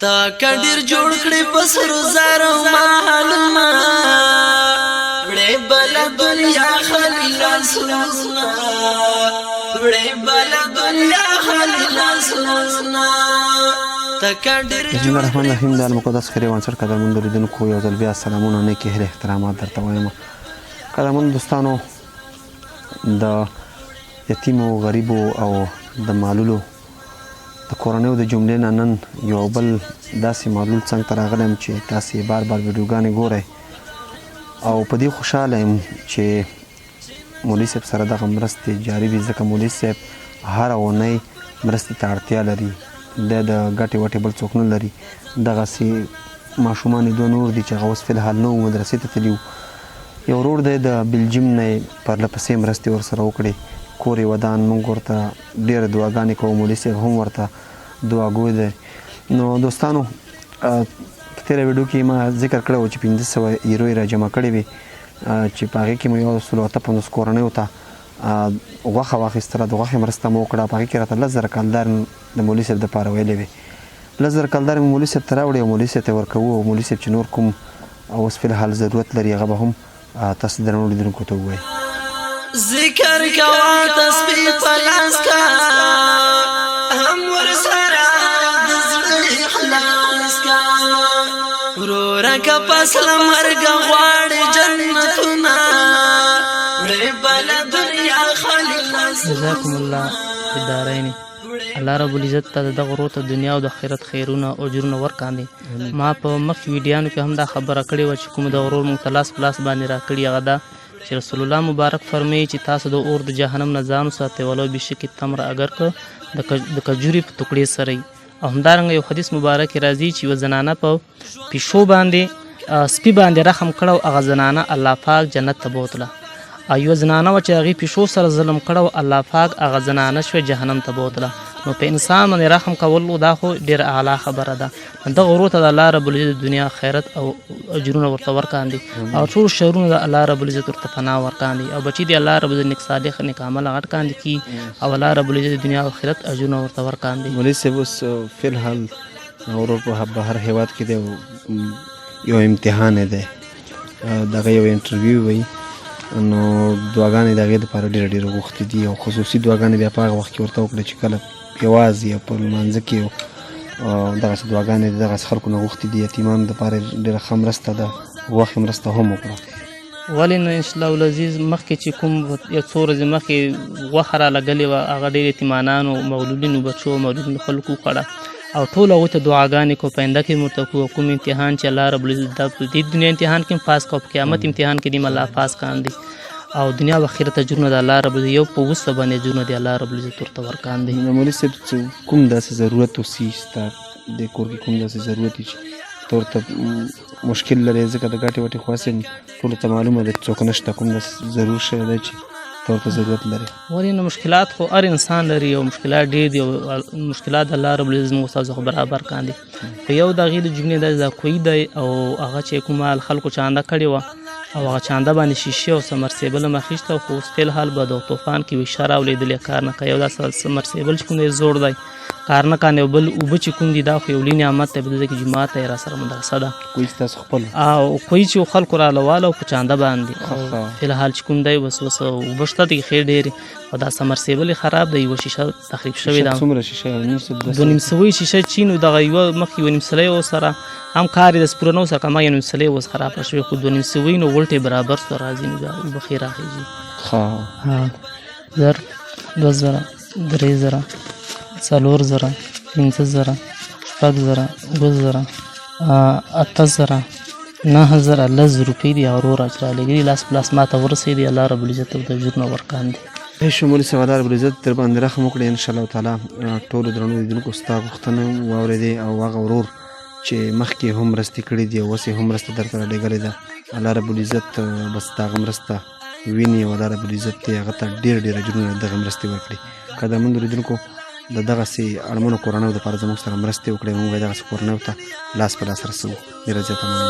تا کډیر جوړ کړي پسرو زارو محلونه وړې بل دنیا خلیل سوزنا وړې بل دنیا خلیل سوزنا تا کډیر بسم الله الرحمن الرحیم. د المقدس خیری وانسر قدرمن دلیدونکو یو ځل بیا سلامونه نه کې هر احترامات درته وایم. قدرمن دوستانو، د یتیمو غریبو او د معلولو د کورنیو د جملې نه نن یو بل داسې معلول څنګ ته راغلی یم چې تاسې بار بار ویډیوګانې ګورئ او په دې خوشحاله یم چې مولوي صاحب سره دغه مرستې جاري وي، ځکه مولوي صاحب هره اونۍ مرستې ته اړتیا لري. دی د ګټې وټې بل څوک نه لري. دغسې ماشومان یې دوه نور دي چې هغه اوس فلحال نه وو، مدرسې ته تللي وو. یو ورور دی د بلجیم نه یې پرله پسې مرستې ورسره وکړې، کور یې ودان. موږ ورته ډېرې دعاګانې کوو، مولوي صاحب هم ورته دعاګوی دی. نو دوستانو، په تېره ویډیو کې ما ذکر کړی و چې 500 یورو یې راجمع کړې وې چې په هغې کې مو 158 کورنیو ته غوښه واخیستله، د غوښې مرسته مو وکړه. په هغې کې راته 10,000 کلدار د مولوي صاحب دپاره ویلې وې. 10,000 کلدار مې مولوي صاحب ته راوړې او مولوي صاحب ته یې ورکوو. او مولوي صاحب چې نور کوم اوس فلحال ضرورت لري هغه به هم تاسو درنو لیدونکو ته ووایي. ذکر کوا تسبیح پلاس کا هم ورسره د زړه اخلاص کا ورور کا پسل مرګ غواړي جنتونه وړې بل دنیا خلیل. جزاکم الله بدارین. الله رب العزت ته دغه ورور ته دنیا او د آخرت خیرونه او اجرونه ورکاندي. ما په مخکې ویډیوانو کې هم دا خبره کړې وه چې کوم د ورور موږ ته لاس په لاس باندې راکړي هغه دا چې رسول الله مبارک فرمایي چې تاسو د اور د جهنم نه ځان وساتئ ولو بشک تمره اگر که د کجوري په ټوکړې سره وي. او همدارنګه یو حدیث مبارک راځي چې یوه زنانه په پیشو باندې سپي باندې رحم کړی او هغه زنانه الله پاک جنت ته بوتله. او یوه زنانه وه چې هغې پیشو سره ظلم کړی او الله پاک هغه زنانه شوې جهنم ته بوتله. نو په انسان باندې رحم کول دا خو ډېره اعلی خبره ده. دغه ورور ته د الله رب العزت د دنیا خیرت او اجرونه ورته ورکاندي او ټول شرونه د الله رب العزت ورته پناه ورکاندي او بچي د الله رب العزت نیک صالح نیک عمله غټ کاندي کی او الله رب العزت د دنیا او آخرت اجرونه ورته ورکاندي. مولوي صاحب اوس فلحال ورور په بهر هېواد کې دی، یو امتحان دی، دغه یو انټرویو وی. نو دعاګانې د هغې دپاره ډېره غوښتې دي او خصوصي دعاګانې بیا په هغه وخت کې ورته وکړه چې کله یوازې یا په لمانځه کې دغسې دعاګانې د دغسې خلکو نه غوښتې دي. یتیمانو دپاره ډېره ښه مرسته ده، غوښې مرسته هم وکړه. ولې نه انشاءالله العزیز مخکې چې کوم یو څو ورځې مخکې غوښه رالګلې وه هغه ډېر یتیمانانو مولودینو بچو مولودینو خلکو وخوړه او ټول هغوی ته دعاګانې کو په آینده کې مو ورته کوو. کوم امتحان چې الله رب العزت دا په دې دنیا امتحان کې هم پاس کو، په قیامت امتحان کې دې الله پاس کاندي او دنیا او آخرت اجرونه د الله رب العزت یو په وسه باندې اجرونه د الله رب العزت ورته ورکاندي. مولوي صاحب کوم داسې ضرورت اوسي ستا د کور کې کوم داسې ضرورت وي چې ته ورته مشکل لرې، ځکه د ګټې وټې خو هسې ټولو ته معلومه ده چې څوک نشته، کوم داسې ضرور شی دی چې ته ورته ضرورت لرې؟ ولې نه، مشکلات خو هر انسان لري او مشکلات ډېر دي او مشکلات د الله رب العزت موږ تاسو خو برابر کاندي. په یو د هغې د جملې دا کوی دی او هغه چې کومه خلکو چانده کړې وه او هغه چانده باندې شیشې او سمرسیبل هم اخیسته خو اوس فلحال به د طوفان کې ویشه راولېدلې کار نه کوي. یو دا سمرسیبل چې کوم دی زوړ دی کار نه کاندي او بل اوبه چې کوم دي دا خو یو لوی نعمت دی. په دې کې جومات ته یې راسره مدرسه ده کوی ستاسو خپل او کوی چې خلکو راله واله او په چانده باندې فلحال چې کوم دی بس اوبه شته دي ښې ډېرې او دا سمرسیبل یې خراب دی. یوه شیشه تخریب شوې ده، څومره شیشه؟ 2.5 شیشه چې نو دغه یوه مخکې 1.5 ورسره هم کار یې د سپوره نه ورسره کما 1.5 اوس خرابه شوې خو 2.5 نو ولټې برابر سوه راځي نو بیا اوبه ښې راخېږي. 1000 2000 3000 4000 5000 6000 2000 8000 9000 لس روپۍ دي هغه ورور چې رالېږلي لاس په لاس ما ته ورسېدي. الله رب العزت ورته اجرونه ورکاندي. ښه مولوي صاحب، الله رب العزت در باندې رحم وکړي انشاءالله تعالی. ټولو درنو لیدونکو ستا غوښتنه واورېدې او هغه ورور چې مخکې هم مرستې کړي دي او اوس یې هم مرسته درته رالیږلې ده، الله رب العزت بس د هغه مرسته ویني او الله رب العزت یې هغه ته ډېر اجرونه دغه مرستې ورکړي. قدرمنو لیدونکو، د دغسې اړمنو کورنیو دپاره زموږ سره مرستې وکړئ، موږ به یې دغسې کورنیو ته لاس په لاس رسوو. ډېره زیاته مننه.